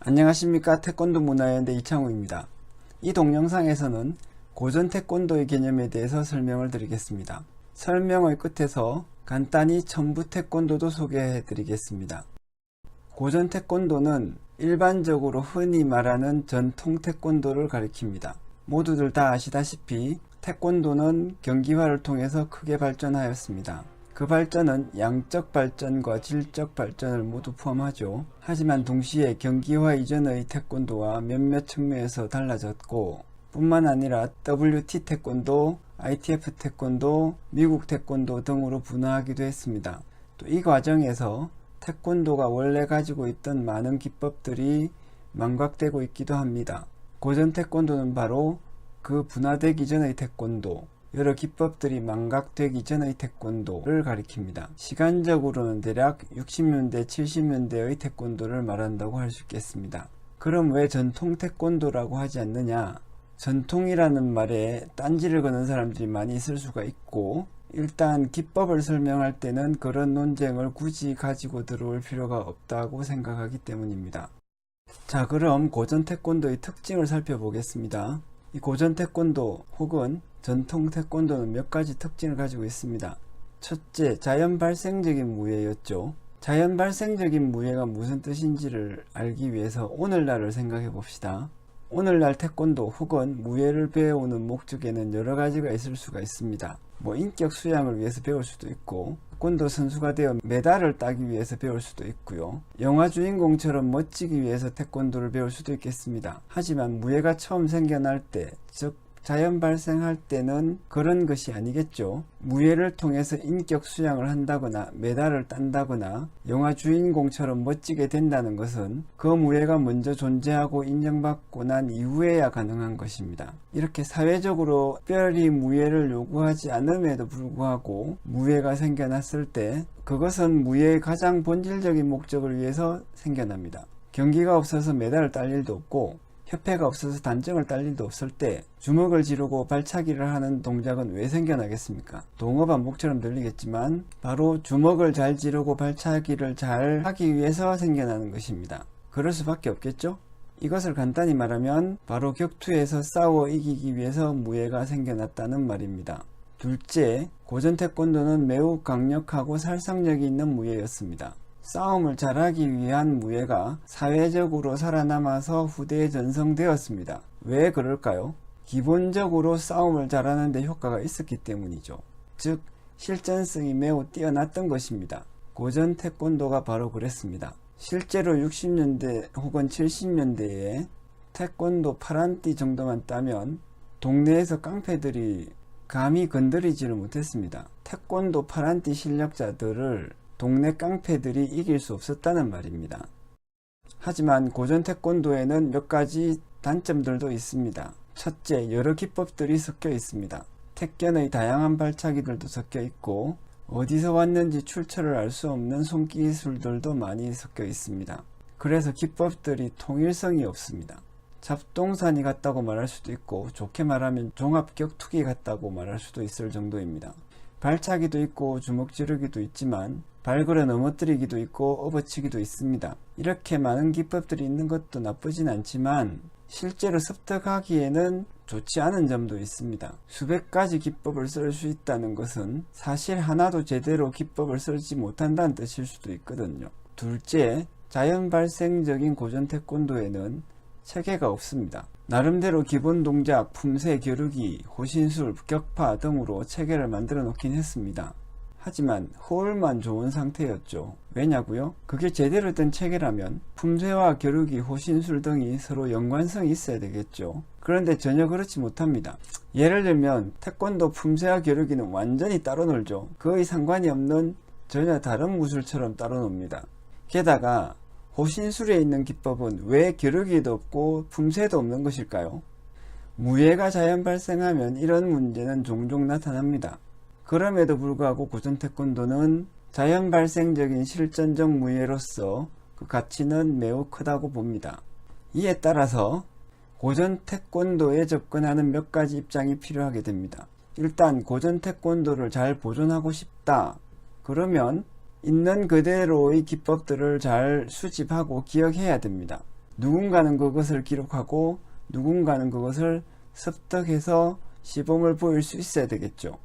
안녕하십니까. 태권도 문화연대 이창우입니다. 이 동영상에서는 고전 태권도의 개념에 대해서 설명을 드리겠습니다. 설명의 끝에서 간단히 첨부 태권도도 소개해 드리겠습니다. 고전 태권도는 일반적으로 흔히 말하는 전통 태권도를 가리킵니다. 모두들 다 아시다시피 태권도는 경기화를 통해서 크게 발전하였습니다. 그 발전은 양적 발전과 질적 발전을 모두 포함하죠. 하지만 동시에 경기화 이전의 태권도와 몇몇 측면에서 달라졌고 뿐만 아니라 WT 태권도, ITF 태권도, 미국 태권도 등으로 분화하기도 했습니다. 또 이 과정에서 태권도가 원래 가지고 있던 많은 기법들이 망각되고 있기도 합니다. 고전 태권도는 바로 그 분화되기 전의 태권도, 여러 기법들이 망각되기 전의 태권도를 가리킵니다. 시간적으로는 대략 60년대, 70년대의 태권도를 말한다고 할 수 있겠습니다. 그럼 왜 전통 태권도라고 하지 않느냐? 전통이라는 말에 딴지를 거는 사람들이 많이 있을 수가 있고, 일단 기법을 설명할 때는 그런 논쟁을 굳이 가지고 들어올 필요가 없다고 생각하기 때문입니다. 자, 그럼 고전 태권도의 특징을 살펴보겠습니다. 이 고전 태권도 혹은 전통 태권도는 몇 가지 특징을 가지고 있습니다. 첫째, 자연 발생적인 무예였죠. 자연 발생적인 무예가 무슨 뜻인지를 알기 위해서 오늘날을 생각해 봅시다. 오늘날 태권도 혹은 무예를 배우는 목적에는 여러 가지가 있을 수가 있습니다. 인격 수양을 위해서 배울 수도 있고, 태권도 선수가 되어 메달을 따기 위해서 배울 수도 있고요. 영화 주인공처럼 멋지기 위해서 태권도를 배울 수도 있겠습니다. 하지만 무예가 처음 생겨날 때, 즉 자연 발생할 때는 그런 것이 아니겠죠. 무예를 통해서 인격 수양을 한다거나 메달을 딴다거나 영화 주인공처럼 멋지게 된다는 것은 그 무예가 먼저 존재하고 인정받고 난 이후에야 가능한 것입니다. 이렇게 사회적으로 특별히 무예를 요구하지 않음에도 불구하고 무예가 생겨났을 때 그것은 무예의 가장 본질적인 목적을 위해서 생겨납니다. 경기가 없어서 메달을 딸 일도 없고 협회가 없어서 단정을 딸 일도 없을 때 주먹을 지르고 발차기를 하는 동작은 왜 생겨나겠습니까? 동어 반복처럼 들리겠지만 바로 주먹을 잘 지르고 발차기를 잘 하기 위해서 생겨나는 것입니다. 그럴 수밖에 없겠죠? 이것을 간단히 말하면 바로 격투에서 싸워 이기기 위해서 무예가 생겨났다는 말입니다. 둘째, 고전 태권도는 매우 강력하고 살상력이 있는 무예였습니다. 싸움을 잘하기 위한 무예가 사회적으로 살아남아서 후대에 전성되었습니다. 왜 그럴까요? 기본적으로 싸움을 잘하는 데 효과가 있었기 때문이죠. 즉 실전성이 매우 뛰어났던 것입니다. 고전 태권도가 바로 그랬습니다. 실제로 60년대 혹은 70년대에 태권도 파란띠 정도만 따면 동네에서 깡패들이 감히 건드리지를 못했습니다. 태권도 파란띠 실력자들을 동네 깡패들이 이길 수 없었다는 말입니다. 하지만 고전 태권도에는 몇 가지 단점들도 있습니다. 첫째, 여러 기법들이 섞여 있습니다. 택견의 다양한 발차기들도 섞여 있고 어디서 왔는지 출처를 알 수 없는 손기술들도 많이 섞여 있습니다. 그래서 기법들이 통일성이 없습니다. 잡동사니 같다고 말할 수도 있고 좋게 말하면 종합격투기 같다고 말할 수도 있을 정도입니다. 발차기도 있고 주먹 지르기도 있지만 발걸어 넘어뜨리기도 있고 업어치기도 있습니다. 이렇게 많은 기법들이 있는 것도 나쁘진 않지만 실제로 습득하기에는 좋지 않은 점도 있습니다. 수백 가지 기법을 쓸 수 있다는 것은 사실 하나도 제대로 기법을 쓰지 못한다는 뜻일 수도 있거든요. 둘째, 자연 발생적인 고전 태권도에는 체계가 없습니다. 나름대로 기본 동작, 품새, 겨루기, 호신술, 격파 등으로 체계를 만들어 놓긴 했습니다. 하지만 호흡만 좋은 상태였죠. 왜냐고요? 그게 제대로 된 체계라면 품새와 겨루기, 호신술 등이 서로 연관성이 있어야 되겠죠. 그런데 전혀 그렇지 못합니다. 예를 들면 태권도 품새와 겨루기는 완전히 따로 놀죠. 거의 상관이 없는 전혀 다른 무술처럼 따로 놉니다. 게다가 호신술에 있는 기법은 왜 겨루기도 없고 품새도 없는 것일까요? 무예가 자연 발생하면 이런 문제는 종종 나타납니다. 그럼에도 불구하고 고전 태권도는 자연 발생적인 실전적 무예로서 그 가치는 매우 크다고 봅니다. 이에 따라서 고전 태권도에 접근하는 몇 가지 입장이 필요하게 됩니다. 일단 고전 태권도를 잘 보존하고 싶다. 그러면 있는 그대로의 기법들을 잘 수집하고 기억해야 됩니다. 누군가는 그것을 기록하고 누군가는 그것을 습득해서 시범을 보일 수 있어야 되겠죠.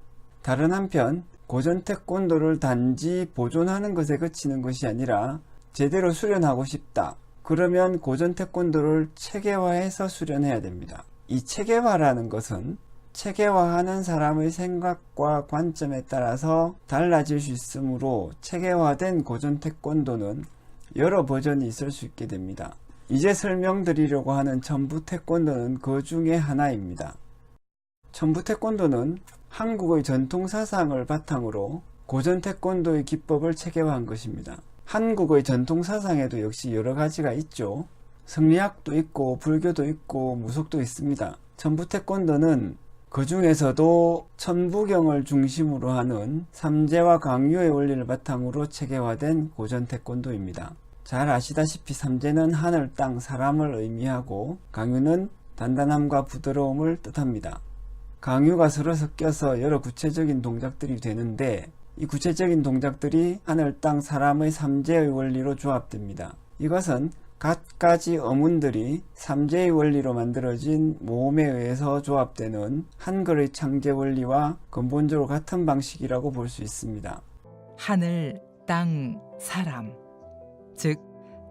다른 한편 고전 태권도를 단지 보존하는 것에 그치는 것이 아니라 제대로 수련하고 싶다. 그러면 고전 태권도를 체계화해서 수련해야 됩니다. 이 체계화라는 것은 체계화하는 사람의 생각과 관점에 따라서 달라질 수 있으므로 체계화된 고전 태권도는 여러 버전이 있을 수 있게 됩니다. 이제 설명드리려고 하는 천부 태권도는 그 중에 하나입니다. 천부 태권도는 한국의 전통 사상을 바탕으로 고전 태권도의 기법을 체계화한 것입니다. 한국의 전통 사상에도 역시 여러 가지가 있죠. 성리학도 있고 불교도 있고 무속도 있습니다. 천부 태권도는 그 중에서도 천부경을 중심으로 하는 삼재와 강유의 원리를 바탕으로 체계화된 고전 태권도입니다. 잘 아시다시피 삼재는 하늘, 땅, 사람을 의미하고 강유는 단단함과 부드러움을 뜻합니다. 강유가 서로 섞여서 여러 구체적인 동작들이 되는데 이 구체적인 동작들이 하늘, 땅, 사람의 삼재의 원리로 조합됩니다. 이것은 갖가지 어문들이 삼재의 원리로 만들어진 모음에 의해서 조합되는 한글의 창제 원리와 근본적으로 같은 방식이라고 볼 수 있습니다. 하늘, 땅, 사람, 즉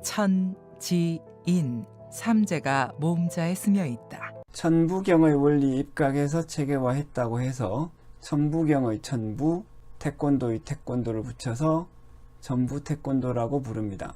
천, 지, 인, 삼재가 모음자에 스며 있다. 천부경의 원리 입각해서 체계화했다고 해서 천부경의 천부, 태권도의 태권도를 붙여서 천부 태권도라고 부릅니다.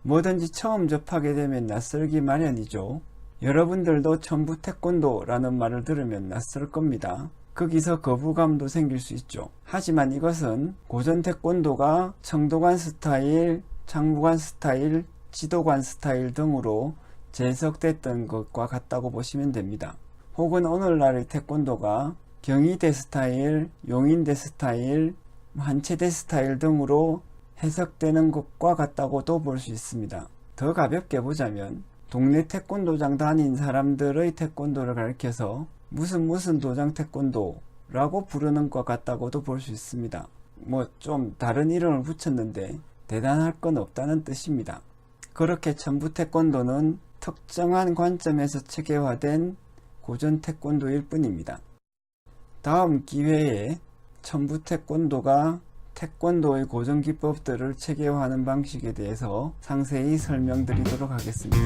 뭐든지 처음 접하게 되면 낯설기 마련이죠. 여러분들도 천부 태권도라는 말을 들으면 낯설 겁니다. 거기서 거부감도 생길 수 있죠. 하지만 이것은 고전 태권도가 청도관 스타일, 창부관 스타일, 지도관 스타일 등으로 재해석됐던 것과 같다고 보시면 됩니다. 혹은 오늘날의 태권도가 경희대 스타일, 용인대 스타일, 한체대 스타일 등으로 해석되는 것과 같다고도 볼 수 있습니다. 더 가볍게 보자면 동네 태권도장 다닌 사람들의 태권도를 가리켜서 무슨 도장 태권도라고 부르는 것 같다고도 볼 수 있습니다. 뭐 좀 다른 이름을 붙였는데 대단할 건 없다는 뜻입니다. 그렇게 천부 태권도는 특정한 관점에서 체계화된 고전 태권도일 뿐입니다. 다음 기회에 천부 태권도가 태권도의 고전 기법들을 체계화하는 방식에 대해서 상세히 설명드리도록 하겠습니다.